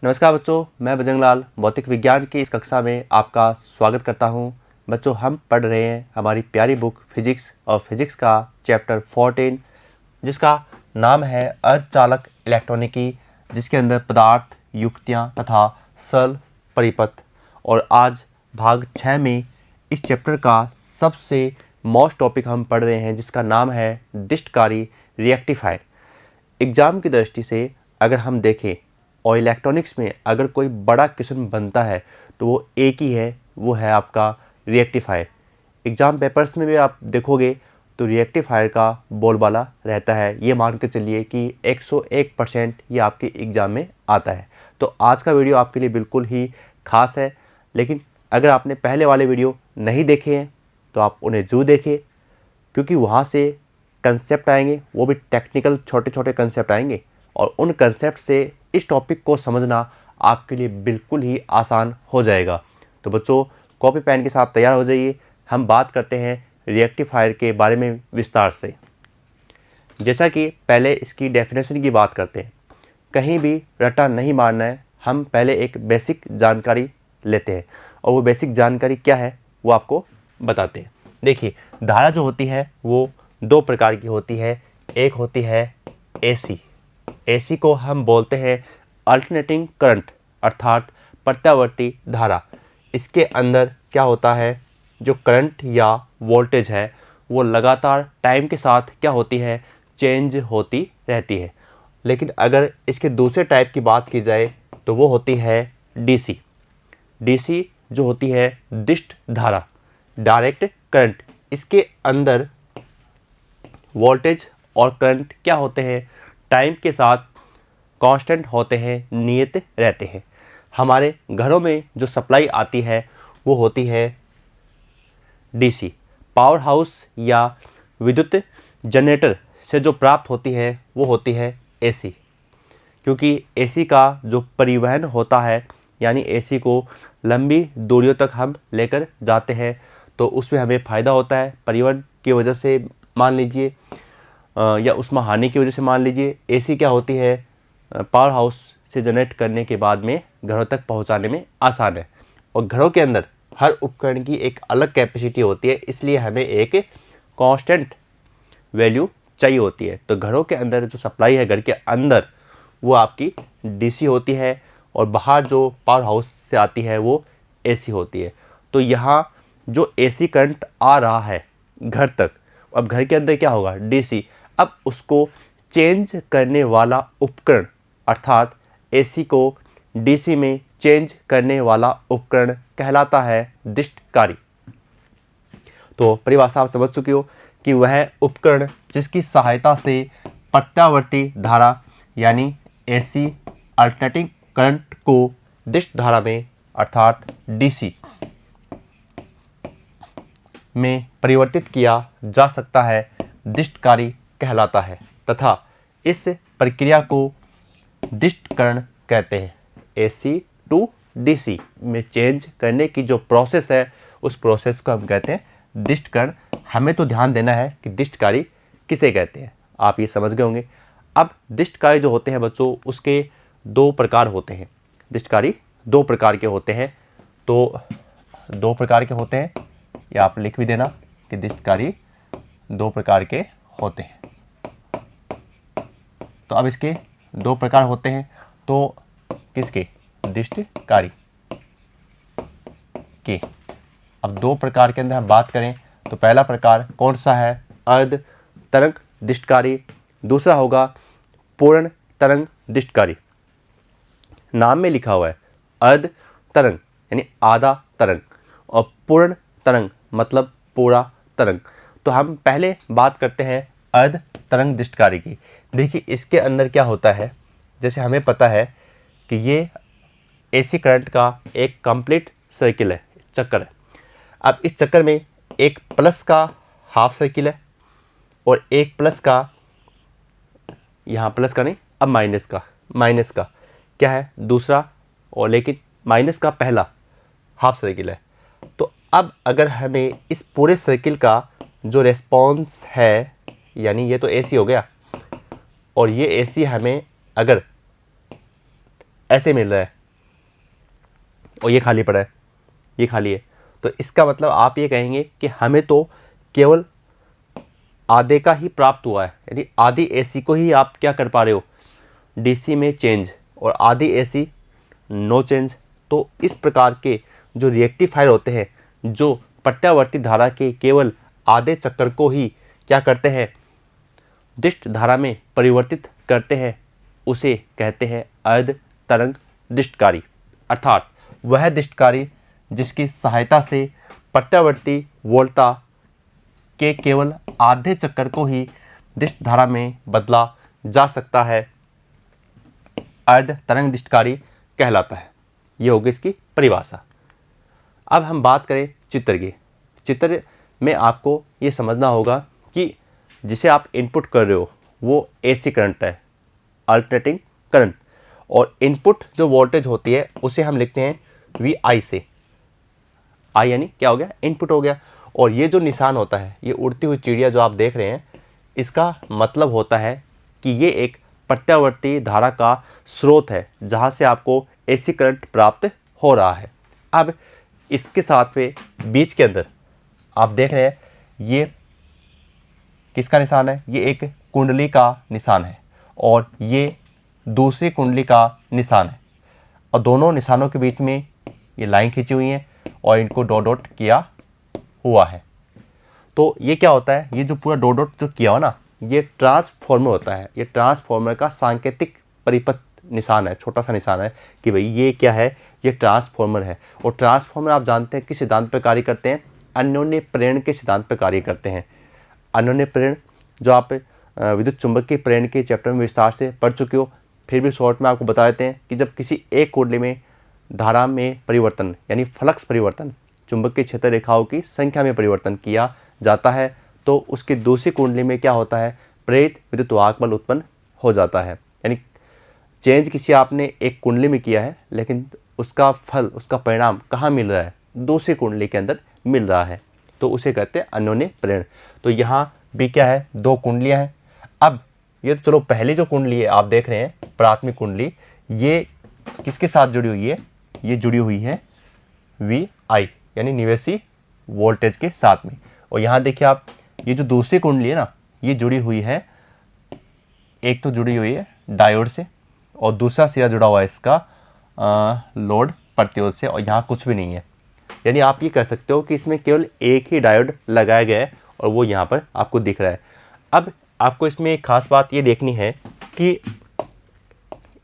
नमस्कार बच्चों, मैं बजरंग लाल भौतिक विज्ञान की इस कक्षा में आपका स्वागत करता हूं। बच्चों, हम पढ़ रहे हैं हमारी प्यारी बुक फिजिक्स और फिजिक्स का चैप्टर 14 जिसका नाम है अर्धचालक इलेक्ट्रॉनिकी, जिसके अंदर पदार्थ, युक्तियां तथा सरल परिपथ। और आज भाग 6 में इस चैप्टर का सबसे मोस्ट टॉपिक हम पढ़ रहे हैं जिसका नाम है डिस्टकारी रेक्टिफायर। एग्ज़ाम की दृष्टि से अगर हम देखें और इलेक्ट्रॉनिक्स में अगर कोई बड़ा क्वेश्चन बनता है तो वो एक ही है, वो है आपका रेक्टिफायर। एग्ज़ाम पेपर्स में भी आप देखोगे तो रेक्टिफायर का बोलबाला रहता है। ये मान के चलिए कि 101% ये आपके एग्ज़ाम में आता है। तो आज का वीडियो आपके लिए बिल्कुल ही ख़ास है, लेकिन अगर आपने पहले वाले वीडियो नहीं देखे हैं तो आप उन्हें ज़रूर देखें, क्योंकि वहाँ से कंसेप्ट आएंगे, वो भी टेक्निकल छोटे छोटे कंसेप्ट आएंगे और उन कंसेप्ट से इस टॉपिक को समझना आपके लिए बिल्कुल ही आसान हो जाएगा। तो बच्चों, कॉपी पेन के साथ तैयार हो जाइए। हम बात करते हैं रेक्टिफायर के बारे में विस्तार से। जैसा कि पहले इसकी डेफिनेशन की बात करते हैं, कहीं भी रटा नहीं मारना है। हम पहले एक बेसिक जानकारी लेते हैं और वो बेसिक जानकारी क्या है वो आपको बताते हैं। देखिए, धारा जो होती है वो दो प्रकार की होती है। एक होती है एसी। एसी को हम बोलते हैं अल्टरनेटिंग करंट, अर्थात प्रत्यावर्ती धारा। इसके अंदर क्या होता है, जो करंट या वोल्टेज है वो लगातार टाइम के साथ क्या होती है, चेंज होती रहती है। लेकिन अगर इसके दूसरे टाइप की बात की जाए तो वो होती है डीसी। डीसी जो होती है दिष्ट धारा, डायरेक्ट करंट। इसके अंदर वोल्टेज और करंट क्या होते हैं, टाइम के साथ कांस्टेंट होते हैं, नियत रहते हैं। हमारे घरों में जो सप्लाई आती है वो होती है डीसी। पावर हाउस या विद्युत जनरेटर से जो प्राप्त होती है वो होती है एसी। क्योंकि एसी का जो परिवहन होता है, यानी एसी को लंबी दूरियों तक हम लेकर जाते हैं तो उसमें हमें फ़ायदा होता है। परिवहन की वजह से मान लीजिए या उष्मा हानि की वजह से मान लीजिए, एसी क्या होती है, पावर हाउस से जनरेट करने के बाद में घरों तक पहुंचाने में आसान है। और घरों के अंदर हर उपकरण की एक अलग कैपेसिटी होती है, इसलिए हमें एक कांस्टेंट वैल्यू चाहिए होती है। तो घरों के अंदर जो सप्लाई है घर के अंदर वो आपकी डीसी होती है और बाहर जो पावर हाउस से आती है वो एसी होती है। तो यहाँ जो एसी करंट आ रहा है घर तक, अब घर के अंदर क्या होगा, डीसी। अब उसको चेंज करने वाला उपकरण, अर्थात एसी को डीसी में चेंज करने वाला उपकरण कहलाता है डिस्टकारी। तो परिभाषा आप समझ चुके हो कि वह उपकरण जिसकी सहायता से प्रत्यावर्ती धारा यानी एसी अल्टरनेटिंग करंट को डिस्ट धारा में अर्थात डीसी में परिवर्तित किया जा सकता है, डिस्टकारी कहलाता है। तथा इस प्रक्रिया को डिस्टकरण कहते हैं। एसी टू डीसी में चेंज करने की जो प्रोसेस है उस प्रोसेस को हम कहते हैं डिस्टकरण। हमें तो ध्यान देना है कि डिस्टकारी किसे कहते हैं, आप ये समझ गए होंगे। अब डिस्टकारी जो होते हैं बच्चों, उसके दो प्रकार होते हैं। डिस्टकारी दो प्रकार के होते हैं। तो दो प्रकार के होते हैं, या आप लिख भी देना कि डिस्टकारी दो प्रकार के होते हैं। तो अब इसके दो प्रकार होते हैं। तो किसके, डिस्टकारी के। अब दो प्रकार के अंदर हम बात करें तो पहला प्रकार कौन सा है, अर्ध तरंग डिस्टकारी। दूसरा होगा पूर्ण तरंग डिस्टकारी। नाम में लिखा हुआ है अर्ध तरंग यानी आधा तरंग और पूर्ण तरंग मतलब पूरा तरंग। तो हम पहले बात करते हैं अर्ध तरंग डिस्टकारी की। देखिए, इसके अंदर क्या होता है, जैसे हमें पता है कि ये एसी करंट का एक कंप्लीट सर्किल है, चक्कर है। अब इस चक्कर में एक प्लस का हाफ सर्किल है और एक प्लस का, यहाँ प्लस का नहीं, अब माइनस का क्या है, दूसरा, और लेकिन माइनस का पहला हाफ सर्किल है। तो अब अगर हमें इस पूरे सर्किल का जो रेस्पॉन्स है, यानी ये तो एसी हो गया और ये एसी हमें अगर ऐसे मिल रहा है और ये खाली पड़ा है, ये खाली है। तो इसका मतलब आप ये कहेंगे कि हमें तो केवल आधे का ही प्राप्त हुआ है, यानी आधी एसी को ही आप क्या कर पा रहे हो, डीसी में चेंज, और आधी एसी नो चेंज। तो इस प्रकार के जो रिएक्टिफायर होते हैं, जो प्रत्यावर्ती धारा के केवल आधे चक्कर को ही क्या करते हैं, दिष्ट धारा में परिवर्तित करते हैं, उसे कहते हैं अर्ध तरंग दिष्टकारी। अर्थात वह दिष्टकारी जिसकी सहायता से प्रत्यावर्ती वोल्टा के केवल आधे चक्कर को ही दिष्ट धारा में बदला जा सकता है, अर्ध तरंग दिष्टकारी कहलाता है। ये होगी इसकी परिभाषा। अब हम बात करें चित्र की। चित्र में आपको ये समझना होगा कि जिसे आप इनपुट कर रहे हो वो एसी करंट है, अल्टरनेटिंग करंट, और इनपुट जो वोल्टेज होती है उसे हम लिखते हैं वी आई से। आई यानी क्या हो गया, इनपुट हो गया। और ये जो निशान होता है, ये उड़ती हुई चिड़िया जो आप देख रहे हैं, इसका मतलब होता है कि ये एक प्रत्यावर्ती धारा का स्रोत है जहाँ से आपको एसी करंट प्राप्त हो रहा है। अब इसके साथ में बीच के अंदर आप देख रहे हैं, ये किसका निशान है, ये एक कुंडली का निशान है और ये दूसरी कुंडली का निशान है, और दोनों निशानों के बीच में ये लाइन खींची हुई है और इनको डॉट डॉट किया हुआ है। तो ये क्या होता है, ये जो पूरा डॉट डॉट जो किया हो ना, ये ट्रांसफॉर्मर होता है। ये ट्रांसफॉर्मर का सांकेतिक परिपथ निशान है, छोटा सा निशान है कि भाई ये क्या है, ये ट्रांसफॉर्मर है। और ट्रांसफॉर्मर आप जानते हैं किस सिद्धांत पर कार्य करते हैं, अन्योन्य प्रेरण के सिद्धांत पर कार्य करते हैं। अन्योन्य प्रेरण जो आप विद्युत चुंबकीय प्रेरण के चैप्टर में विस्तार से पढ़ चुके हो, फिर भी शॉर्ट में आपको बता देते हैं कि जब किसी एक कुंडली में धारा में परिवर्तन यानी फ्लक्स परिवर्तन, चुंबकीय क्षेत्र रेखाओं की संख्या में परिवर्तन किया जाता है, तो उसकी दूसरी कुंडली में क्या होता है, प्रेरित विद्युत वाहक बल उत्पन्न हो जाता है। यानी चेंज किसी आपने एक कुंडली में किया है, लेकिन उसका फल, उसका परिणाम कहाँ मिल रहा है, दूसरी कुंडली के अंदर मिल रहा है, तो उसे कहते हैं अन्योन्य प्रेरण। तो यहाँ भी क्या है, दो कुंडलियाँ हैं। अब ये तो चलो पहली जो कुंडली है आप देख रहे हैं, प्राथमिक कुंडली, ये किसके साथ जुड़ी हुई है, ये जुड़ी हुई है वी आई यानी निवेशी वोल्टेज के साथ में। और यहाँ देखिए आप, ये जो दूसरी कुंडली है ना, ये जुड़ी हुई है, एक तो जुड़ी हुई है डायोड से और दूसरा सिरा जुड़ा हुआ है इसका लोड प्रतिरोध से, और यहाँ कुछ भी नहीं है। यानी आप ये कह सकते हो कि इसमें केवल एक ही डायोड लगाया गया है और वो यहाँ पर आपको दिख रहा है। अब आपको इसमें एक खास बात ये देखनी है कि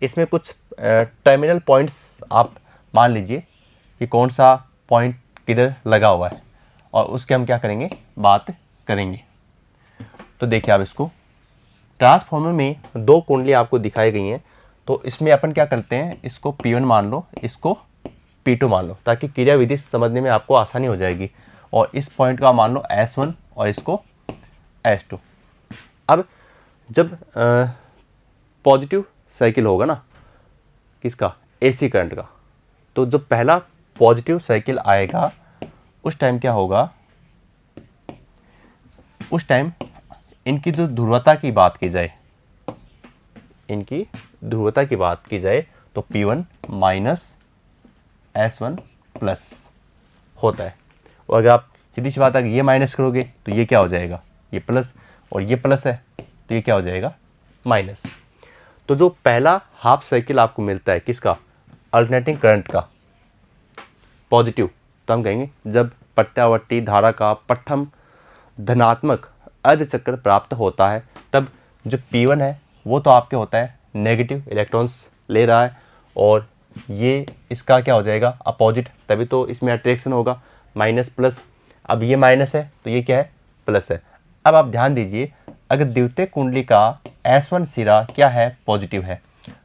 इसमें कुछ टर्मिनल पॉइंट्स आप मान लीजिए कि कौन सा पॉइंट किधर लगा हुआ है, और उसके हम क्या करेंगे, बात करेंगे। तो देखिए आप इसको, ट्रांसफॉर्मर में दो कुंडली आपको दिखाई गई हैं, तो इसमें अपन क्या करते हैं, इसको P1 मान लो, इसको P2 मान लो, ताकि क्रिया विधि समझने में आपको आसानी हो जाएगी। और इस पॉइंट का मान लो S1 और इसको S2। अब जब पॉजिटिव साइकिल होगा ना किसका, एसी करंट का, तो जब पहला पॉजिटिव साइकिल आएगा उस टाइम क्या होगा, उस टाइम इनकी जो ध्रुवता की बात की जाए, इनकी ध्रुवता की बात की जाए तो P1 माइनस S1 प्लस होता है। और अगर आप सीधी सी बात, अगर ये माइनस करोगे तो ये क्या हो जाएगा, ये प्लस, और ये प्लस है तो ये क्या हो जाएगा, माइनस। तो जो पहला हाफ साइकिल आपको मिलता है किसका, अल्टरनेटिंग करंट का, पॉजिटिव, तो हम कहेंगे जब प्रत्यावर्ती धारा का प्रथम धनात्मक अर्धचक्र प्राप्त होता है, तब जो P1 है वो तो आपके होता है नेगेटिव, इलेक्ट्रॉन्स ले रहा है, और ये इसका क्या हो जाएगा, अपोजिट, तभी तो इसमें अट्रैक्शन होगा, माइनस प्लस। अब ये माइनस है तो ये क्या है, प्लस है। अब आप ध्यान दीजिए, अगर द्वितीय कुंडली का S1 सिरा क्या है, पॉजिटिव है,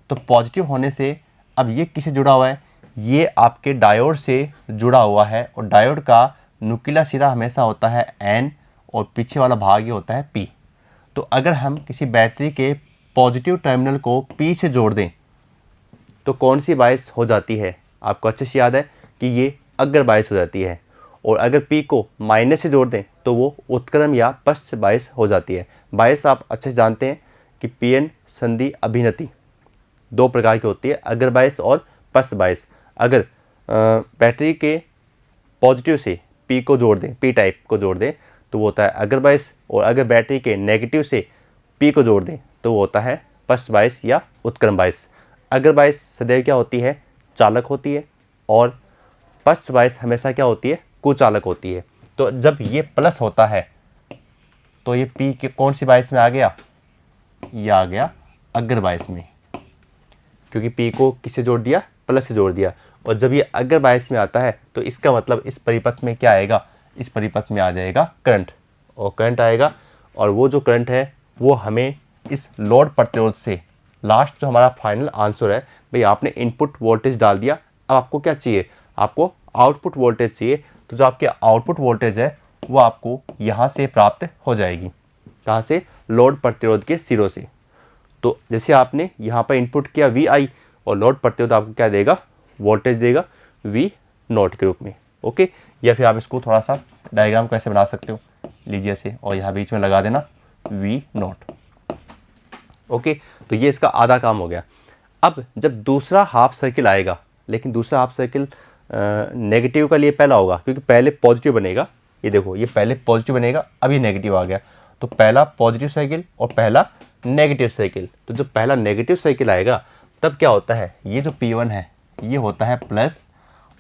तो पॉजिटिव होने से अब ये किससे जुड़ा हुआ है, ये आपके डायोड से जुड़ा हुआ है, और डायोड का नुकीला सिरा हमेशा होता है N और पीछे वाला भाग ये होता है P। तो अगर हम किसी बैटरी के पॉजिटिव टर्मिनल को P से जोड़ दें तो कौन सी बायस हो जाती है, आपको अच्छे से याद है कि ये अग्र बायस हो जाती है, और अगर P को माइनस से जोड़ दें तो वो उत्क्रम या पश्च बायस हो जाती है। बायस आप अच्छे से जानते हैं कि PN संधि अभिनति दो प्रकार की होती है, अग्र बायस और पश्च बायस। अगर बैटरी के पॉजिटिव से पी को जोड़ दें, पी टाइप को जोड़ दें तो वो होता है अग्र बायस, और अगर बैटरी के नेगेटिव से पी को जोड़ दें तो वो होता है पश्च बायस या उत्क्रम बायस। अग्र बायस सदैव क्या होती है, चालक होती है, और पश्च बायस हमेशा क्या होती है, कुचालक होती है। तो जब ये प्लस होता है तो ये पी के कौन सी बायस में आ गया, ये आ गया अग्र बायस में, क्योंकि पी को किससे जोड़ दिया, प्लस से जोड़ दिया। और जब ये अग्र बायस में आता है तो इसका मतलब इस परिपथ में क्या आएगा, इस परिपथ में आ जाएगा करंट, और करंट आएगा, और वो जो करंट है वो हमें इस लोड प्रतिरोध से, लास्ट जो हमारा फाइनल आंसर है, भाई आपने इनपुट वोल्टेज डाल दिया, अब आपको क्या चाहिए, आपको आउटपुट वोल्टेज चाहिए। तो जो आपके आउटपुट वोल्टेज है वो आपको यहाँ से प्राप्त हो जाएगी, कहाँ से, लोड प्रतिरोध के सिरों से। तो जैसे आपने यहाँ पर इनपुट किया VI, और लोड प्रतिरोध आपको क्या देगा, वोल्टेज देगा V0 के रूप में। ओके, या फिर आप इसको थोड़ा सा डायग्राम कैसे बना सकते हो, लीजिए ऐसे, और यहाँ बीच में लगा देना V0। ओके, तो ये इसका आधा काम हो गया। अब जब दूसरा हाफ सर्किल आएगा, लेकिन दूसरा हाफ सर्किल नेगेटिव का लिए पहला होगा, क्योंकि पहले पॉजिटिव बनेगा। ये देखो, ये पहले पॉजिटिव बनेगा, अब ये नेगेटिव आ गया, तो पहला पॉजिटिव साइकिल और पहला नेगेटिव साइकिल। तो जब पहला नेगेटिव साइकिल आएगा तब क्या होता है, ये जो P1 है ये होता है प्लस,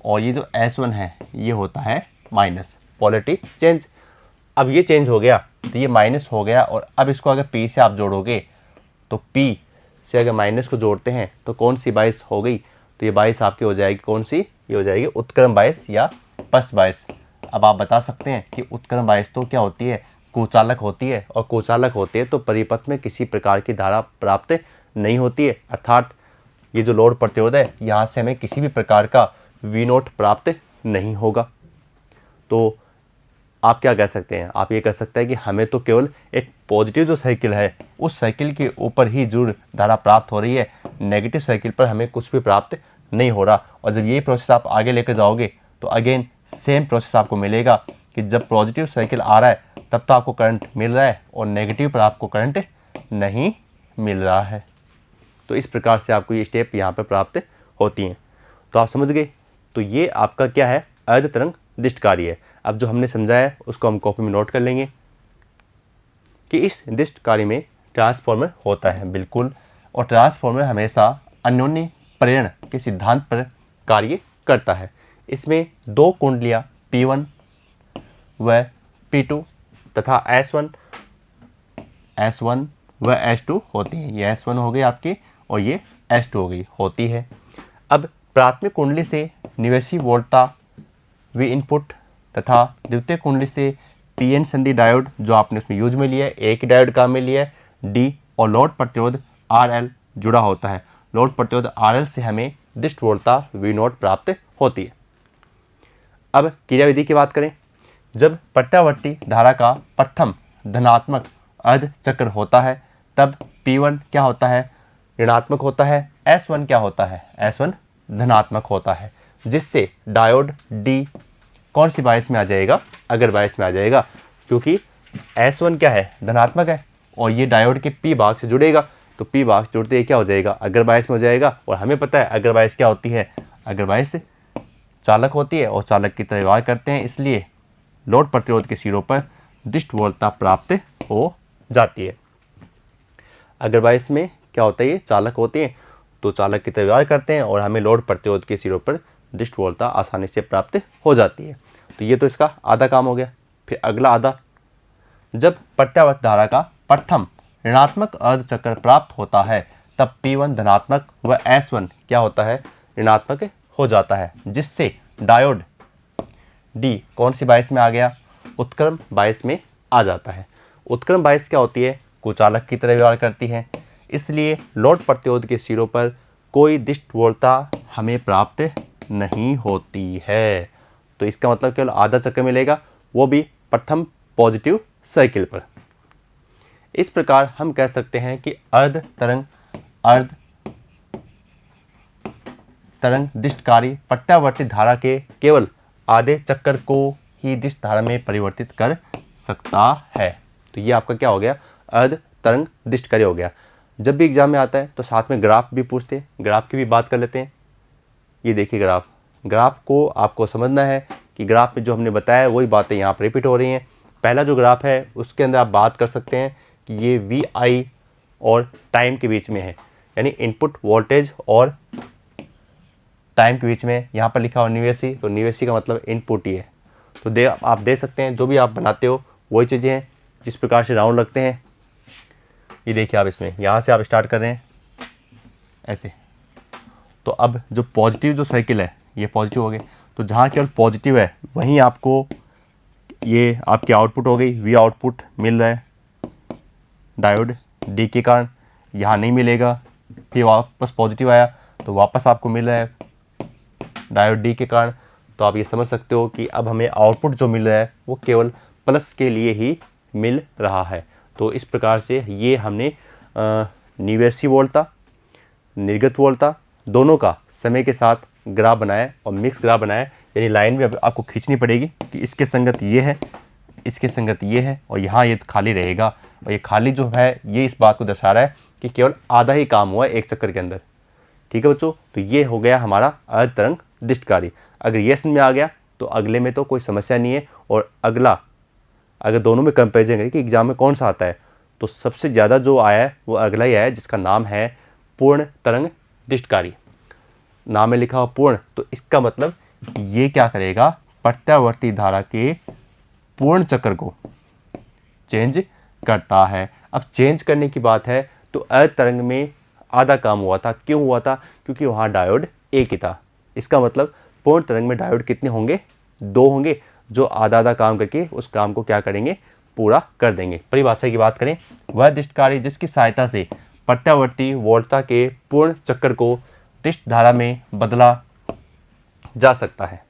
और ये जो S1 है ये होता है माइनस, पोलैरिटी चेंज। अब ये चेंज हो गया तो ये माइनस हो गया, और अब इसको अगर P से आप जोड़ोगे तो P से अगर माइनस को जोड़ते हैं तो कौन सी बायस हो गई, तो ये बायस आपकी हो जाएगी कौन सी, ये हो जाएगी उत्क्रम बायस या पश्च बायस। अब आप बता सकते हैं कि उत्क्रम बायस तो क्या होती है, कुचालक होती है, और कुचालक होती है तो परिपथ में किसी प्रकार की धारा प्राप्त नहीं होती है, अर्थात ये जो लोड प्रतिरोध है यहाँ से हमें किसी भी प्रकार का V0 प्राप्त नहीं होगा। तो आप क्या कह सकते हैं, आप ये कह सकते हैं कि हमें तो केवल एक पॉजिटिव जो साइकिल है उस साइकिल के ऊपर ही जो धारा प्राप्त हो रही है, नेगेटिव साइकिल पर हमें कुछ भी प्राप्त नहीं हो रहा। और जब ये प्रोसेस आप आगे लेकर जाओगे तो अगेन सेम प्रोसेस आपको मिलेगा कि जब पॉजिटिव साइकिल आ रहा है तब तो आपको करंट मिल रहा है, और नेगेटिव पर आपको करंट नहीं मिल रहा है। तो इस प्रकार से आपको ये स्टेप यहाँ पर प्राप्त होती हैं। तो आप समझ गए। तो ये आपका क्या है, अर्ध तरंग दिष्ट कार्य है। अब जो हमने समझाया है उसको हम कॉपी में नोट कर लेंगे कि इस दिष्ट कार्य में ट्रांसफॉर्मर होता है, बिल्कुल, और ट्रांसफॉर्मर हमेशा अन्योन्य प्रेरण के सिद्धांत पर कार्य करता है। इसमें दो कुंडलियाँ P1 व P2 तथा S1 व S2 होती हैं। ये S1 हो गई आपकी और ये S2 हो गई होती है। अब प्राथमिक कुंडली से निवेशी वोल्टता V इनपुट तथा द्वितीय कुंडली से PN संधि डायोड जो आपने उसमें यूज में लिया है, एक ही डायोड काम में लिया है D, और लोड प्रतिरोध RL जुड़ा होता है। लोड प्रतिरोध RL से हमें दिष्ट वोल्टता V0 प्राप्त होती है। अब क्रियाविधि की बात करें, जब प्रत्यावर्ती धारा का प्रथम धनात्मक अर्ध चक्र होता है तब P1 क्या होता है, ऋणात्मक होता है, S1 क्या होता है, S1 धनात्मक होता है, जिससे डायोड D कौन सी बायस में आ जाएगा, अग्र बायस में आ जाएगा, क्योंकि S1 क्या है, धनात्मक है, और ये डायोड के P भाग से जुड़ेगा, तो P भाग से जुड़ते ही क्या हो जाएगा, अग्र बायस में हो जाएगा। और हमें पता है अग्र बायस क्या होती है, अग्र बायस चालक होती है और चालक की तरह व्यवहार करते हैं, इसलिए लोड प्रतिरोध के सिरों पर दिष्ट वोल्टता प्राप्त हो जाती है। अग्र बायस में क्या होता है, ये चालक होते हैं तो चालक की तरह व्यवहार करते हैं, और हमें लोड प्रतिरोध के सिरों पर दिष्ट वोल्टता आसानी से प्राप्त हो जाती है। तो ये तो इसका आधा काम हो गया। फिर अगला आधा, जब प्रत्यावर्त धारा का प्रथम ऋणात्मक अर्ध चक्र प्राप्त होता है तब P1 धनात्मक व S1 क्या होता है, ऋणात्मक हो जाता है, जिससे डायोड D कौन सी बायस में आ गया, उत्क्रम बायस में आ जाता है। उत्क्रम बायस क्या होती है, कुचालक की तरह व्यवहार करती है, इसलिए लोड प्रतिरोध के सिरों पर कोई दिष्ट वोल्टता हमें प्राप्त नहीं होती है। तो इसका मतलब केवल आधा चक्र मिलेगा, वो भी प्रथम पॉजिटिव साइकिल पर। इस प्रकार हम कह सकते हैं कि अर्ध तरंग दिष्टकारी प्रत्यावर्ती धारा के केवल आधे चक्कर को ही दिष्ट धारा में परिवर्तित कर सकता है। तो ये आपका क्या हो गया, अर्ध तरंग दिष्टकारी हो गया। जब भी एग्जाम में आता है तो साथ में ग्राफ भी पूछते हैं, ग्राफ की भी बात कर लेते हैं। ये देखिए ग्राफ, ग्राफ को आपको समझना है कि ग्राफ में जो हमने बताया है वही बातें यहाँ पर रिपीट हो रही हैं। पहला जो ग्राफ है उसके अंदर आप बात कर सकते हैं कि ये वी आई और टाइम के बीच में है, यानी इनपुट वोल्टेज और टाइम के बीच में। यहाँ पर लिखा हुआ न्यूएसी, तो न्यूएसी का मतलब इनपुट ही है। तो आप दे सकते हैं जो भी आप बनाते हो वही चीज़ें हैं जिस प्रकार से राउंड लगते हैं। ये देखिए आप इसमें यहाँ से आप स्टार्ट कर रहे हैं ऐसे। तो अब जो पॉजिटिव जो साइकिल है ये पॉजिटिव हो गए, तो जहाँ केवल पॉजिटिव है वहीं आपको ये आपकी आउटपुट हो गई, वी आउटपुट मिल रहा है डायोड डी के कारण। यहाँ नहीं मिलेगा, फिर वापस पॉजिटिव आया तो वापस आपको मिल रहा है डायोड डी के कारण। तो आप ये समझ सकते हो कि अब हमें आउटपुट जो मिल रहा है वो केवल प्लस के लिए ही मिल रहा है। तो इस प्रकार से ये हमने निवेशी वोल्टता, निर्गत वोल्टता दोनों का समय के साथ ग्राफ बनाया और मिक्स ग्राफ बनाया। यानी लाइन में अब आपको खींचनी पड़ेगी कि इसके संगत ये है, इसके संगत ये है और यहाँ ये खाली रहेगा। और ये खाली जो है ये इस बात को दर्शा रहा है कि केवल आधा ही काम हुआ है एक चक्कर के अंदर। ठीक है बच्चों, तो ये हो गया हमारा अर्ध तरंग दृष्टिकारी। अगर ये समझ में आ गया तो अगले में तो कोई समस्या नहीं है। और अगला अगर दोनों में कंपेरिजन करें कि एग्जाम में कौन सा आता है, तो सबसे ज़्यादा जो आया है वो अगला ही आया है जिसका नाम है पूर्ण तरंग दृष्टिकारी। नाम में लिखा हुआ पूर्ण, तो इसका मतलब ये क्या करेगा, प्रत्यावर्ती धारा के पूर्ण चक्र को चेंज करता है। अब चेंज करने की बात है तो अर्ध तरंग में आधा काम हुआ था। क्यों हुआ था? क्योंकि वहाँ डायोड एक ही था। इसका मतलब पूर्ण तरंग में डायोड कितने होंगे? 2 होंगे, जो आधा आधा काम करके उस काम को क्या करेंगे, पूरा कर देंगे। परिभाषा की बात करें, वह दृष्टिकारी जिसकी सहायता से प्रत्यावर्ती वोल्टता के पूर्ण चक्र को दृष्ट धारा में बदला जा सकता है,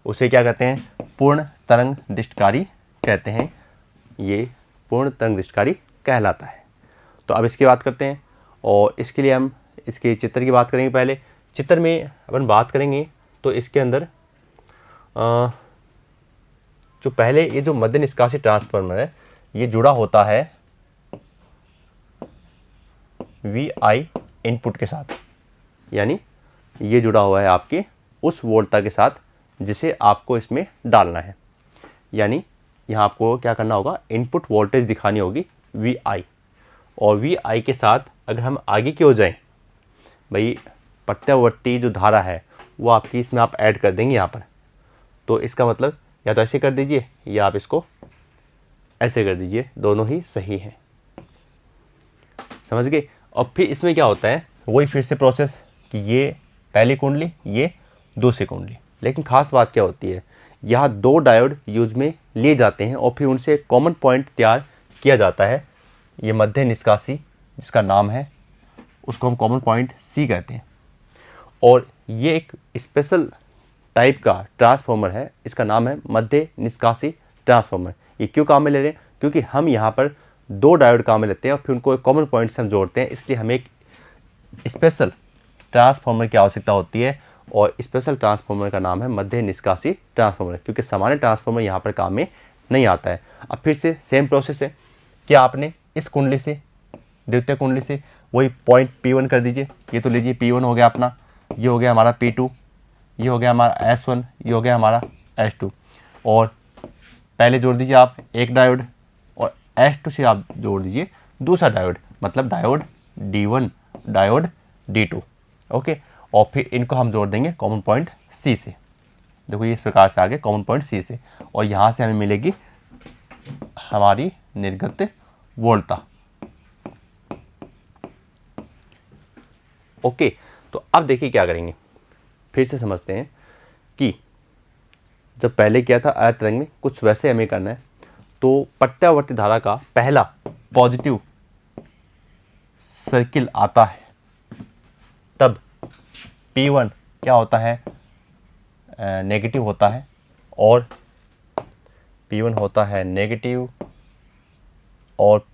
उसे क्या कहते हैं? पूर्ण तरंग दृष्टिकारी कहते हैं। ये पूर्ण तरंग दृष्टिकारी कहलाता है। तो अब इसकी बात करते हैं और इसके लिए हम इसके चित्र की बात करेंगे। पहले चित्र में अपन बात करेंगे तो इसके अंदर जो पहले ये जो मध्य निष्कासी ट्रांसफार्मर है ये जुड़ा होता है वी आई इनपुट के साथ, यानी ये जुड़ा हुआ है आपके उस वोल्टता के साथ जिसे आपको इसमें डालना है। यानी यहाँ आपको क्या करना होगा, इनपुट वोल्टेज दिखानी होगी वी आई, और वी आई के साथ अगर हम आगे की ओर जाएं, भाई प्रत्यावर्ती जो धारा है वो आपकी इसमें आप ऐड कर देंगे यहाँ पर। तो इसका मतलब या तो ऐसे कर दीजिए या आप इसको ऐसे कर दीजिए, दोनों ही सही हैं। समझ गए? और फिर इसमें क्या होता है, वही फिर से प्रोसेस कि ये पहली कुंडली, ये दूसरी कुंडली। लेकिन खास बात क्या होती है, यहाँ 2 डायोड यूज में लिए जाते हैं और फिर उनसे कॉमन पॉइंट तैयार किया जाता है। ये मध्य निष्कासी जिसका नाम है उसको हम कॉमन पॉइंट सी कहते हैं। और ये एक स्पेशल टाइप का ट्रांसफार्मर है, इसका नाम है मध्य निष्कासी ट्रांसफार्मर। ये क्यों काम में ले रहे हैं? क्योंकि हम यहाँ पर 2 डायोड काम में लेते हैं और फिर उनको एक कॉमन पॉइंट से हम जोड़ते हैं, इसलिए हमें एक स्पेशल ट्रांसफार्मर की आवश्यकता होती है। और स्पेशल ट्रांसफार्मर का नाम है मध्य निष्कासी ट्रांसफार्मर, क्योंकि सामान्य ट्रांसफार्मर यहाँ पर काम में नहीं आता है। अब फिर से सेम प्रोसेस है कि आपने इस कुंडली से, द्वितीय कुंडली से वही पॉइंट P1 कर दीजिए। ये तो लीजिए P1 हो गया अपना, ये हो गया हमारा P2, ये हो गया हमारा S1, ये हो गया हमारा S2। और पहले जोड़ दीजिए आप एक डायोड और S2 से आप जोड़ दीजिए दूसरा डायोड, मतलब diode D1, diode D2। Okay, और फिर इनको हम जोड़ देंगे कॉमन पॉइंट C से। देखो ये इस प्रकार से आ गए कॉमन पॉइंट C से, और यहाँ से हमें मिलेगी हमारी निर्गत वोल्टता। ओके, तो अब देखिए क्या करेंगे, फिर से समझते हैं कि जब पहले किया था अर्ध तरंग में, कुछ वैसे हमें करना है। तो प्रत्यावर्ती धारा का पहला पॉजिटिव सर्किल आता है, तब P1 क्या होता है, नेगेटिव होता है, और P1 होता है नेगेटिव और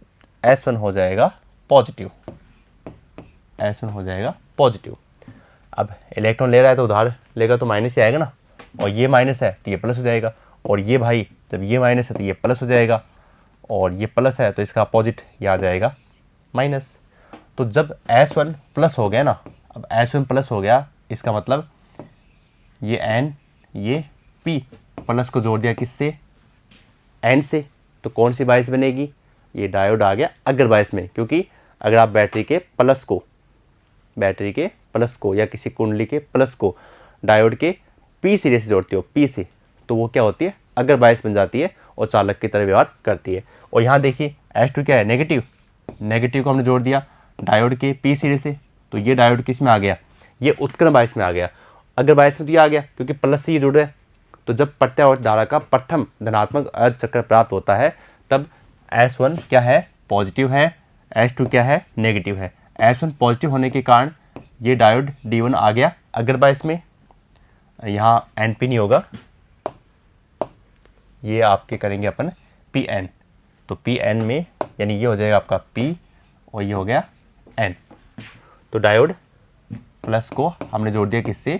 S1 हो जाएगा पॉजिटिव, S1 हो जाएगा पॉजिटिव। अब इलेक्ट्रॉन ले रहा है तो उधार लेगा तो माइनस ही आएगा ना, और ये माइनस है तो ये प्लस हो जाएगा, और ये भाई जब ये माइनस है तो ये प्लस हो जाएगा, और ये प्लस है तो इसका अपोजिट ये आ जाएगा माइनस। तो जब S1 प्लस हो गया ना, अब S1 प्लस हो गया, इसका मतलब ये N, ये P, प्लस को जोड़ दिया किससे, N से, तो कौन सी बायस बनेगी, ये डायोड आ गया अग्र बायस में। क्योंकि अगर आप बैटरी के प्लस को या किसी कुंडली के प्लस को डायोड के P सिरे से जोड़ते हो, P से, तो वो क्या होती है, अग्र बायस बन जाती है और चालक की तरह व्यवहार करती है। और यहाँ देखिए H2 क्या है, नेगेटिव को हमने जोड़ दिया डायोड के P सिरे से, तो ये डायोड किस में आ गया, ये उत्क्रम बायस में आ गया। अग्र बायस में तो ये आ गया क्योंकि प्लस से ये जुड़ रहा है। तो जब प्रत्यावर्ती धारा का प्रथम धनात्मक अर्ध चक्र प्राप्त होता है तब S1 क्या है, पॉजिटिव है, S2 क्या है, नेगेटिव है। S1 पॉजिटिव होने के कारण ये डायोड D1 आ गया अग्र बायस में। यहाँ NP नहीं होगा, ये आपके करेंगे अपन PN, तो PN में यानी ये हो जाएगा आपका P और ये हो गया N। तो डायोड प्लस को हमने जोड़ दिया किससे,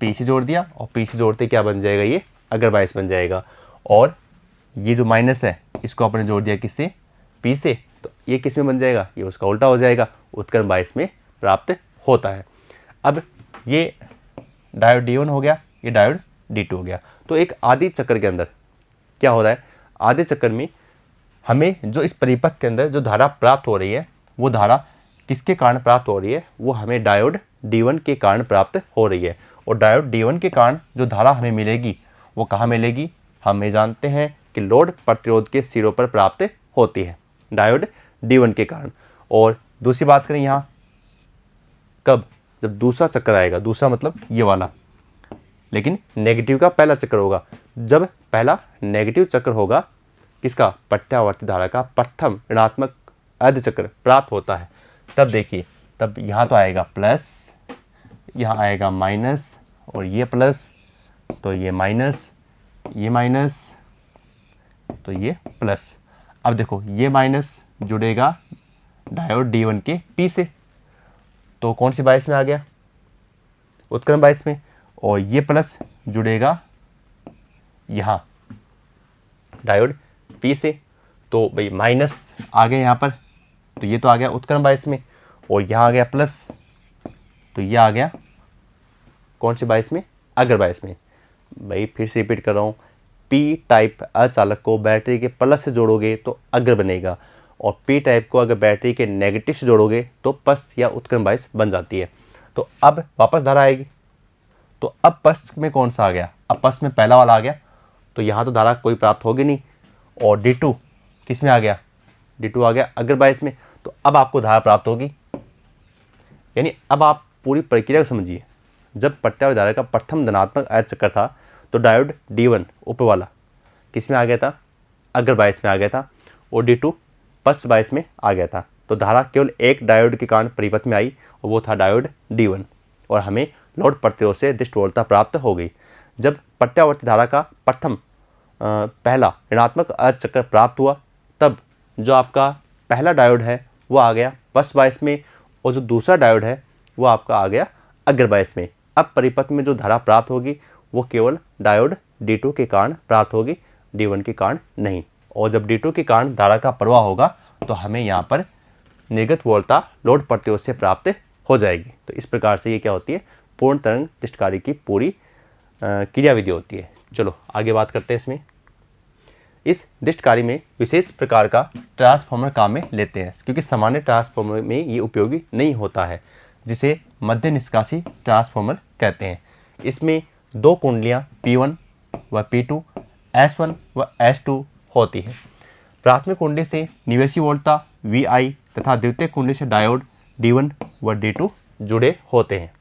P से जोड़ दिया, और P से जोड़ते क्या बन जाएगा, ये अग्र बायस बन जाएगा। और ये जो माइनस है इसको आपने जोड़ दिया किससे, P से, तो ये किस में बन जाएगा, ये उसका उल्टा हो जाएगा, उत्क्रम बायस में प्राप्त होता है। अब ये डायोड D1 हो गया, ये डायोड D2 हो गया। तो एक आधे चक्र के अंदर क्या हो रहा है, आधे चक्र में हमें जो इस परिपथ के अंदर जो धारा प्राप्त हो रही है वो धारा किसके कारण प्राप्त हो रही है, वो हमें डायोड D1 के कारण प्राप्त हो रही है। और डायोड D1 के कारण जो धारा हमें मिलेगी वो कहाँ मिलेगी, हमें जानते हैं कि लोड प्रतिरोध के सिरों पर प्राप्त होती है डायोड D1 के कारण। और दूसरी बात करें यहाँ कब, जब दूसरा चक्र आएगा, दूसरा मतलब ये वाला, लेकिन नेगेटिव का पहला चक्र होगा। जब पहला नेगेटिव चक्र होगा किसका, प्रत्यावर्ती धारा का प्रथम ऋणात्मक अर्ध चक्र प्राप्त होता है, तब देखिए, तब यहाँ तो आएगा प्लस, यहाँ आएगा माइनस, और ये प्लस, तो ये माइनस, ये माइनस, तो ये प्लस। अब देखो ये माइनस जुड़ेगा डायोड D1 के P से, तो कौन सी बायस में आ गया, उत्क्रम बायस में। और ये प्लस जुड़ेगा यहाँ डायोड P से, तो भाई माइनस आ गया यहाँ पर, तो ये तो आ गया उत्क्रम बायस में, और यहाँ आ गया प्लस, तो ये आ गया कौन सी बायस में, अग्र बायस में। भाई फिर से रिपीट कर रहा हूँ, P टाइप अचालक को बैटरी के प्लस से जोड़ोगे तो अग्र बनेगा, और P टाइप को अगर बैटरी के नेगेटिव से जोड़ोगे तो पश्च या उत्क्रम बायस बन जाती है। तो अब वापस धारा आएगी, तो अब पश्च में कौन सा आ गया, अब पश्च में पहला वाला आ गया, तो यहाँ तो धारा कोई प्राप्त होगी नहीं। और D2 किस में आ गया, D2 आ गया अग्र बायस में, तो अब आपको धारा प्राप्त होगी। यानी अब आप पूरी प्रक्रिया को समझिए, जब प्रत्यावर्ती धारा का प्रथम धनात्मक अर्ध चक्र था तो डायोड D1 ऊपर वाला किस में आ गया था, अग्र बायस में आ गया था, और D2 पश्च बायस में आ गया था। तो धारा केवल एक डायोड के कारण परिपथ में आई और वो था डायोड D1, और हमें लोड प्रतिरोध से दिष्ट वोल्टता प्राप्त हो गई। जब प्रत्यावर्ती धारा का प्रथम पहला ऋणात्मक अर्ध चक्र प्राप्त हुआ तब जो आपका पहला डायोड है वो आ गया पश्च बायस में, और जो दूसरा डायोड है वो आपका आ गया अग्र बायस में। अब परिपथ में जो धारा प्राप्त होगी वो केवल डायोड D2 के कारण प्राप्त होगी, D1 के कारण नहीं। और जब D2 के कारण धारा का प्रवाह होगा तो हमें यहाँ पर निर्गत वोल्टता लोड प्रतिरोध से प्राप्त हो जाएगी। तो इस प्रकार से ये क्या होती है, पूर्ण तरंग दिष्टकारी की पूरी क्रियाविधि होती है। चलो आगे बात करते हैं इसमें। इस दिष्टकारी में विशेष प्रकार का ट्रांसफार्मर काम में लेते हैं, क्योंकि सामान्य ट्रांसफार्मर में ये उपयोगी नहीं होता है, जिसे मध्य निष्कासी ट्रांसफार्मर कहते हैं। इसमें दो कुंडलियाँ P1 व P2, S1 व S2 होती है। प्राथमिक कुंडली से निवेशी वोल्टता VI तथा द्वितीय कुंडली से डायोड D1 व D2 जुड़े होते हैं।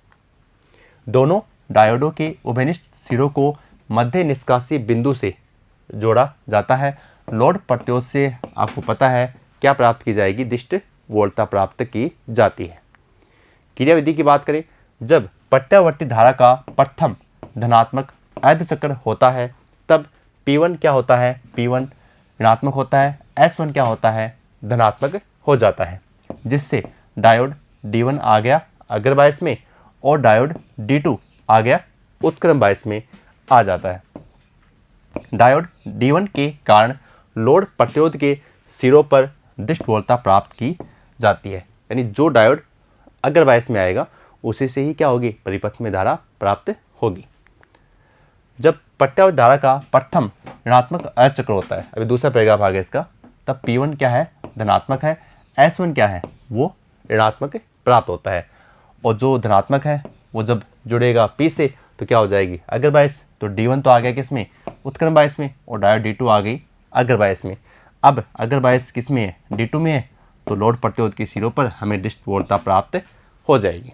दोनों डायोडों के उभयनिष्ठ सिरों को मध्य निष्कासी बिंदु से जोड़ा जाता है। लोड प्रतिरोध से आपको पता है क्या प्राप्त की जाएगी, दिष्ट वोल्टता प्राप्त की जाती है। क्रियाविधि की बात करें, जब प्रत्यावर्ती धारा का प्रथम धनात्मक अर्ध चक्र होता है तब P1 क्या होता है, P1 ऋणात्मक होता है, S1 क्या होता है, धनात्मक हो जाता है, जिससे डायोड D1 आ गया अग्र बायस में और डायोड D2 आ गया उत्क्रम बायस में आ जाता है। डायोड D1 के कारण लोड प्रतिरोध के सिरों पर दिष्ट वोल्टता प्राप्त की जाती है। यानी जो डायोड अग्र बायस में आएगा उसी से ही क्या होगी, परिपथ में धारा प्राप्त होगी। जब प्रत्यावर्ती धारा का प्रथम ऋणात्मक अर्धचक्र होता है, अभी दूसरा पैराग्राफ आ गया इसका, तब P1 क्या है, धनात्मक है, S1 क्या है, वो ऋणात्मक प्राप्त होता है। और जो धनात्मक है वो जब जुड़ेगा P से तो क्या हो जाएगी, अग्र बायस। तो D1 तो आ गया किस में, उत्क्रम बायस में, और डायोड D2 आ गई अग्र बायस में। अब अग्र बायस किस में है, D2 में है, तो लोड प्रतिरोध के सिरों पर हमें डिस्ट वोल्टता प्राप्त हो जाएगी।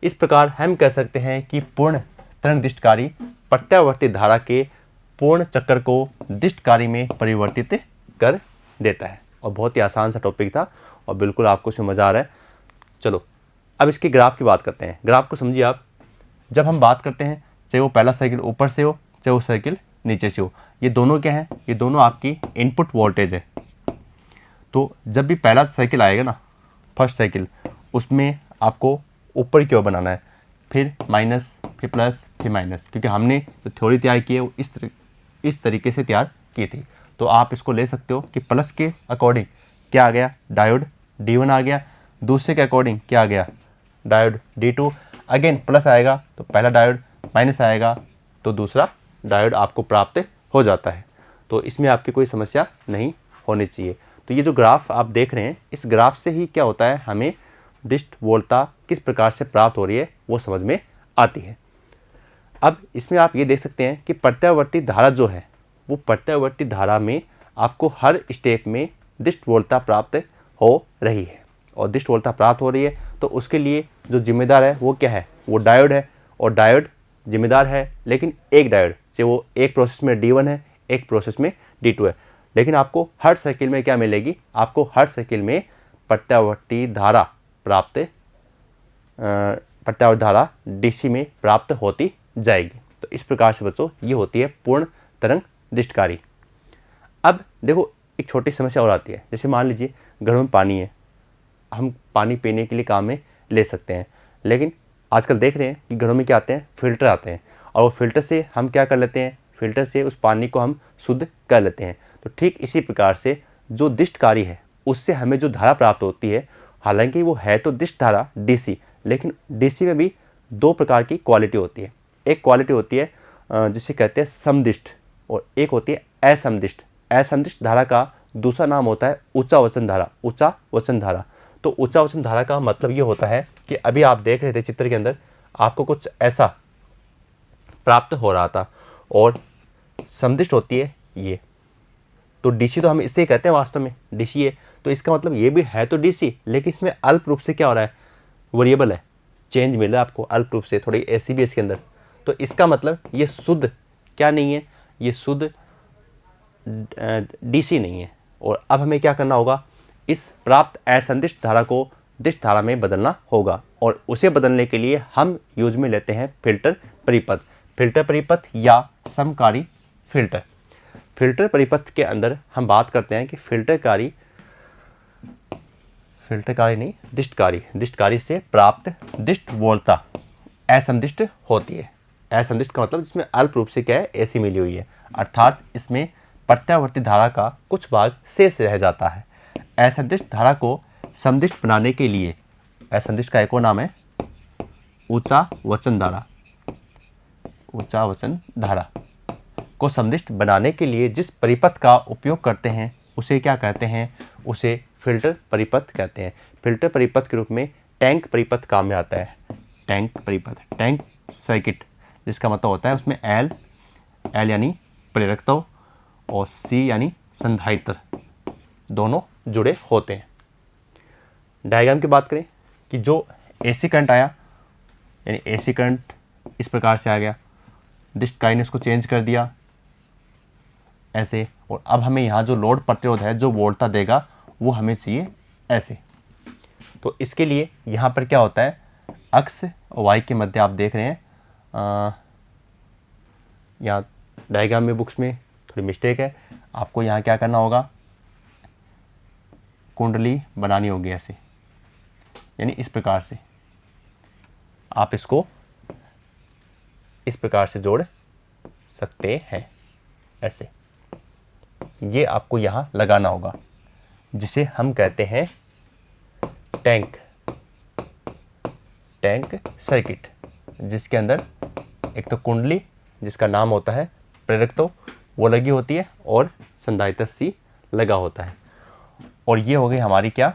इस प्रकार हम कह सकते हैं कि पूर्ण तरंग डिस्टकारी प्रत्यावर्ती धारा के पूर्ण चक्र को डिस्टकारी में परिवर्तित कर देता है। और बहुत ही आसान सा टॉपिक था और बिल्कुल आपको समझ आ रहा है। चलो अब इसके ग्राफ की बात करते हैं। ग्राफ को समझिए आप, जब हम बात करते हैं चाहे वो पहला साइकिल ऊपर से हो चाहे वो साइकिल नीचे से हो, ये दोनों क्या है, ये दोनों आपकी इनपुट वोल्टेज है। तो जब भी पहला साइकिल आएगा ना, फर्स्ट साइकिल, उसमें आपको ऊपर की ओर बनाना है, फिर माइनस, फिर प्लस, फिर माइनस, क्योंकि हमने जो थ्योरी तैयार की है वो इस तरीके से तैयार की थी। तो आप इसको ले सकते हो कि प्लस के अकॉर्डिंग क्या आ गया, डायोड D1 आ गया, दूसरे के अकॉर्डिंग क्या आ गया, डायोड D2, अगेन प्लस आएगा तो पहला डायोड, माइनस आएगा तो दूसरा डायोड आपको प्राप्त हो जाता है। तो इसमें आपकी कोई समस्या नहीं होनी चाहिए। तो ये जो ग्राफ आप देख रहे हैं, इस ग्राफ से ही क्या होता है, हमें डिस्ट वोल्टता किस प्रकार से प्राप्त हो रही है वो समझ में आती है। अब इसमें आप ये देख सकते हैं कि प्रत्यावर्ती धारा जो है वो प्रत्यावर्ती धारा में आपको हर स्टेप में डिस्ट वोल्टता प्राप्त हो रही है। और डिस्ट वोल्टता प्राप्त हो रही है तो उसके लिए जो जिम्मेदार है वो क्या है, वो डायोड है। और डायोड जिम्मेदार है, लेकिन एक डायोड से, वो एक प्रोसेस में D1 है, एक प्रोसेस में D2 है। लेकिन आपको हर साइकिल में क्या मिलेगी, आपको हर साइकिल में प्रत्यावर्ती धारा प्रत्यावर्ती धारा DC में प्राप्त होती जाएगी। तो इस प्रकार से बच्चों ये होती है पूर्ण तरंग डिस्टकारी। अब देखो एक छोटी समस्या और आती है, जैसे मान लीजिए घरों में पानी है, हम पानी पीने के लिए काम में ले सकते हैं, लेकिन आजकल देख रहे हैं कि घरों में क्या आते हैं, फिल्टर आते हैं, और वो फिल्टर से हम क्या कर लेते हैं, फिल्टर से उस पानी को हम शुद्ध कर लेते हैं। तो ठीक इसी प्रकार से जो डिस्टकारी है उससे हमें जो धारा प्राप्त होती है, हालांकि वो है तो डिस्ट धारा DC, लेकिन DC में भी दो प्रकार की क्वालिटी होती है। एक क्वालिटी होती है जिसे कहते हैं समदिष्ट, और एक होती है असमदिष्ट। असमदिष्ट धारा का दूसरा नाम होता है ऊंचा वचन धारा, ऊंचा वचन धारा। तो ऊंचा वचन धारा का मतलब ये होता है कि अभी आप देख रहे थे चित्र के अंदर, आपको कुछ ऐसा प्राप्त हो रहा था, और समदिष्ट होती है ये। तो DC तो हम इससे ही कहते हैं, वास्तव में DC है, तो इसका मतलब ये भी है तो DC, लेकिन इसमें अल्प रूप से क्या हो रहा है, वेरिएबल है, चेंज मिल रहा है आपको अल्प रूप से, थोड़ी ऐसी भी इसके अंदर। तो इसका मतलब ये शुद्ध क्या नहीं है, ये शुद्ध DC नहीं है। और अब हमें क्या करना होगा, इस प्राप्त असंदिष्ट धारा को डिस्ट धारा में बदलना होगा, और उसे बदलने के लिए हम यूज में लेते हैं फिल्टर परिपथ। फिल्टर परिपथ या समकारी फिल्टर। फिल्टर परिपथ के अंदर हम बात करते हैं कि फिल्टरकारी नहीं, डिस्टकारी से प्राप्त डिस्ट वोल्टता असंदिष्ट होती है। असंदिष्ट का मतलब जिसमें अल्प रूप से क्या है, ऐसी मिली हुई है, अर्थात इसमें प्रत्यावर्ती धारा का कुछ भाग शेष रह जाता है। असंदिष्ट धारा को समदिष्ट बनाने के लिए, असंदिष्ट का एक और नाम है ऊंचा वचन धारा। ऊंचा वचन धारा को समदिष्ट बनाने के लिए जिस परिपथ का उपयोग करते हैं उसे क्या कहते हैं, उसे फिल्टर परिपथ कहते हैं। फिल्टर परिपथ के रूप में टैंक परिपथ काम में आता है। टैंक परिपथ, टैंक सर्किट, जिसका मतलब होता है उसमें एल यानी प्रेरकत्व और C यानी संधायित्र, दोनों जुड़े होते हैं। डायग्राम की बात करें कि जो AC करंट आया, यानी AC करंट इस प्रकार से आ गया, डिस्टकारी ने उसको चेंज कर दिया ऐसे, और अब हमें यहाँ जो लोड प्रतिरोध है जो वोल्टता देगा वो हमें चाहिए ऐसे। तो इसके लिए यहाँ पर क्या होता है, अक्ष और वाई के मध्य आप देख रहे हैं, यहाँ डायग्राम में बुक्स में थोड़ी मिस्टेक है, आपको यहाँ क्या करना होगा, कुंडली बनानी होगी ऐसे, यानी इस प्रकार से आप इसको इस प्रकार से जोड़ सकते हैं ऐसे। ये आपको यहाँ लगाना होगा, जिसे हम कहते हैं टैंक सर्किट, जिसके अंदर एक तो कुंडली जिसका नाम होता है प्रेरकत्व वो लगी होती है और संधारित्र सी लगा होता है। और ये हो गई हमारी क्या,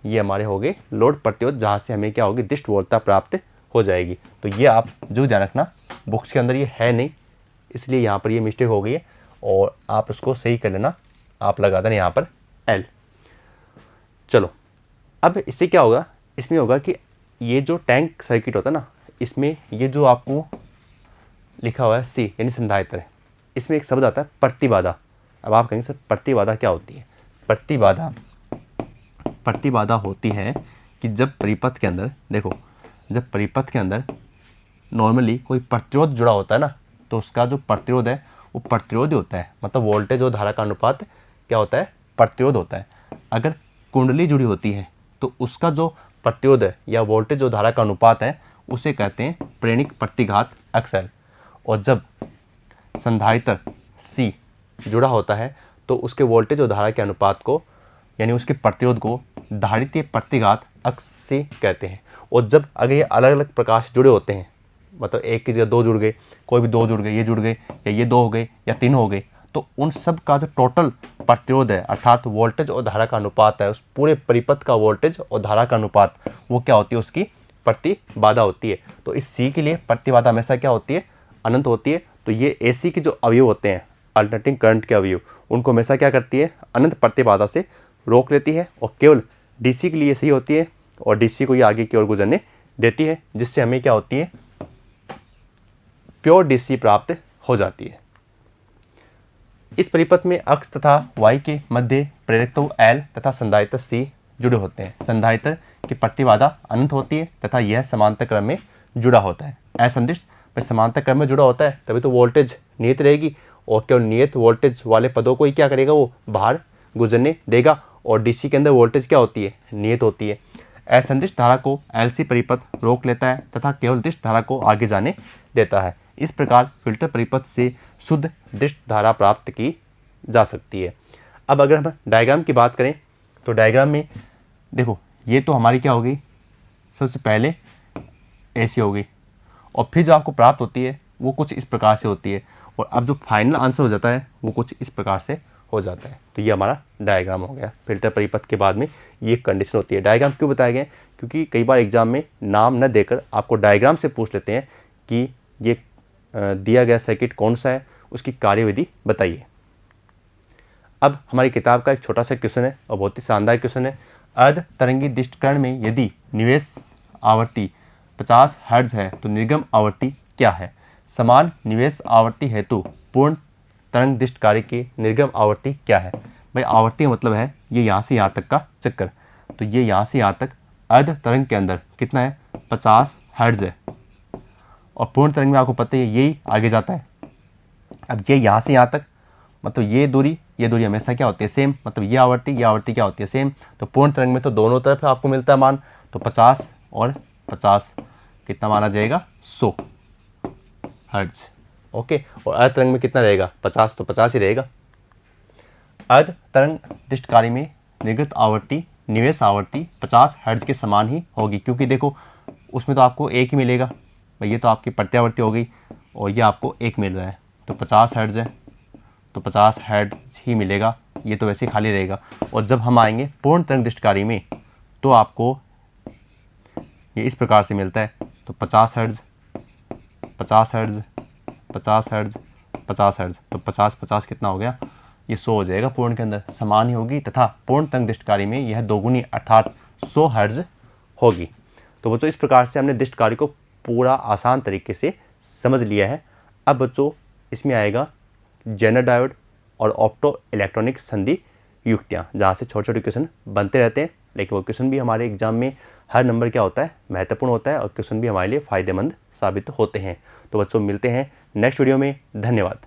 ये हमारे हो गए लोड प्रतिरोध जहाँ से हमें क्या होगी दिष्ट वोल्टता प्राप्त हो जाएगी। तो ये आप जो ध्यान रखना बुक्स के अंदर ये है नहीं, इसलिए यहाँ पर ये मिस्टेक हो गई है और आप उसको सही कर लेना। आप लगा देना यहाँ पर L। चलो अब इससे क्या होगा, इसमें होगा कि ये जो टैंक सर्किट होता है ना, इसमें ये जो आपको लिखा हुआ है C यानी संधारित्र है, इसमें एक शब्द आता है प्रतिबाधा। अब आप कहेंगे सर प्रतिबाधा क्या होती है? प्रतिबाधा होती है कि जब परिपथ के अंदर देखो, जब परिपथ के अंदर नॉर्मली कोई प्रतिरोध जुड़ा होता है ना, तो उसका जो प्रतिरोध है वो प्रतिरोध ही होता है। मतलब वोल्टेज और धारा का अनुपात क्या होता है? प्रतिरोध होता है। अगर कुंडली जुड़ी होती है तो उसका जो प्रतिरोध है या वोल्टेज और धारा का अनुपात है उसे कहते हैं प्रेरणिक प्रतिघात XL। और जब संधारित्र C जुड़ा होता है तो उसके वोल्टेज और धारा के अनुपात को यानी उसके प्रतिरोध को धारितीय प्रतिघात अक्ष से कहते हैं। और जब अगर ये अलग अलग प्रकार से जुड़े होते हैं, मतलब एक की जगह दो जुड़ गए, कोई भी दो जुड़ गए, ये जुड़ गए या ये दो हो गए या तीन हो गए, तो उन सब का जो टोटल प्रतिरोध है अर्थात वोल्टेज और धारा का अनुपात है, उस पूरे परिपथ का वोल्टेज और धारा का अनुपात वो क्या होती है? उसकी प्रतिबाधा होती है। तो इस C के लिए प्रतिबाधा हमेशा क्या होती है? अनंत होती है। तो ये AC के जो अवयव होते हैं अल्टरनेटिंग करंट के अवयव, उनको हमेशा क्या करती है? अनंत प्रतिबाधा से रोक लेती है। और केवल DC के लिए सही होती है और DC को ये आगे की ओर गुजरने देती है, जिससे हमें क्या होती है? प्योर DC प्राप्त हो जाती है। इस परिपथ में अक्ष तथा Y के मध्य प्रेरकत्व L तथा संधारित्र C जुड़े होते हैं। संधारित्र की प्रतिबाधा अनंत होती है तथा यह समांतर क्रम में जुड़ा होता है। असंदिष्ट में समांतर क्रम में जुड़ा होता है तभी तो वोल्टेज नियत रहेगी, और केवल नियत वोल्टेज वाले पदों को ही क्या करेगा? वो बाहर गुजरने देगा। और DC के अंदर वोल्टेज क्या होती है? नियत होती है। असंदिष्ट धारा को LC परिपथ रोक लेता है तथा केवल दिष्ट धारा को आगे जाने देता है। इस प्रकार फिल्टर परिपथ से शुद्ध दिष्ट धारा प्राप्त की जा सकती है। अब अगर हम डायग्राम की बात करें तो डायग्राम में देखो, ये तो हमारी क्या होगी? सबसे पहले AC हो गई, और फिर जो आपको प्राप्त होती है वो कुछ इस प्रकार से होती है, और अब जो फाइनल आंसर हो जाता है वो कुछ इस प्रकार से हो जाता है। तो ये हमारा डायग्राम हो गया। फिल्टर परिपथ के बाद में ये कंडीशन होती है। डायग्राम क्यों बताए गए? क्योंकि कई बार एग्जाम में नाम न देकर आपको डायग्राम से पूछ लेते हैं कि ये दिया गया सर्किट कौन सा है, उसकी कार्यविधि बताइए। अब हमारी किताब का एक छोटा सा क्वेश्चन है और बहुत ही शानदार क्वेश्चन है। अर्ध तरंगी दिष्टकरण में यदि निवेश आवृत्ति 50 हर्ट्ज है तो निर्गम आवृत्ति क्या है? समान निवेश आवृत्ति हेतु पूर्ण तरंग दिष्ट कार्य की निर्गम आवृत्ति क्या है? भाई आवर्ती मतलब है ये यहाँ से यहाँ तक का चक्कर, तो ये यहाँ से यहाँ तक अर्ध तरंग के अंदर कितना है? 50 हर्ट्ज है। और पूर्ण तरंग में आपको पता है यही आगे जाता है। अब ये यहाँ से यहाँ तक मतलब ये दूरी हमेशा क्या होती है? सेम। मतलब ये आवृत्ति क्या होती है? सेम। तो पूर्ण तरंग में तो दोनों तरफ आपको मिलता है मान, तो 50 और 50 कितना माना जाएगा? 100 हर्ट्ज। ओके। और अर्ध तरंग में कितना रहेगा? 50, तो 50 ही रहेगा। अर्ध तरंग दिष्ट कार्य में निर्गत आवृत्ति निवेश आवृत्ति 50 हर्ट्ज के समान ही होगी, क्योंकि देखो उसमें तो आपको एक ही मिलेगा भाई, ये तो आपकी प्रत्यावर्ती हो गई और ये आपको एक मिल रहा है, तो 50 हर्ट्ज है तो 50 हर्ट्ज ही मिलेगा, ये तो वैसे ही खाली रहेगा। और जब हम आएंगे पूर्ण तरंग दिष्ट कार्य में तो आपको ये इस प्रकार से मिलता है, तो 50 हर्ट्ज 50 हर्ट्ज 50 हर्ट्ज 50 हर्ट्ज, तो 50 कितना हो गया? ये 100 हो जाएगा। पूर्ण के अंदर समान ही होगी तथा पूर्ण तरंग दिष्ट कार्य में यह दोगुनी अर्थात 100 हर्ट्ज होगी। तो बच्चों इस प्रकार से हमने दिष्ट कार्य को पूरा आसान तरीके से समझ लिया है। अब बच्चों इसमें आएगा जेनर डायोड और ऑप्टो इलेक्ट्रॉनिक संधि युक्तियाँ, जहाँ से छोटे छोटे क्वेश्चन बनते रहते हैं, लेकिन वो क्वेश्चन भी हमारे एग्जाम में हर नंबर क्या होता है? महत्वपूर्ण होता है, और क्वेश्चन भी हमारे लिए फ़ायदेमंद साबित होते हैं। तो बच्चों मिलते हैं नेक्स्ट वीडियो में। धन्यवाद।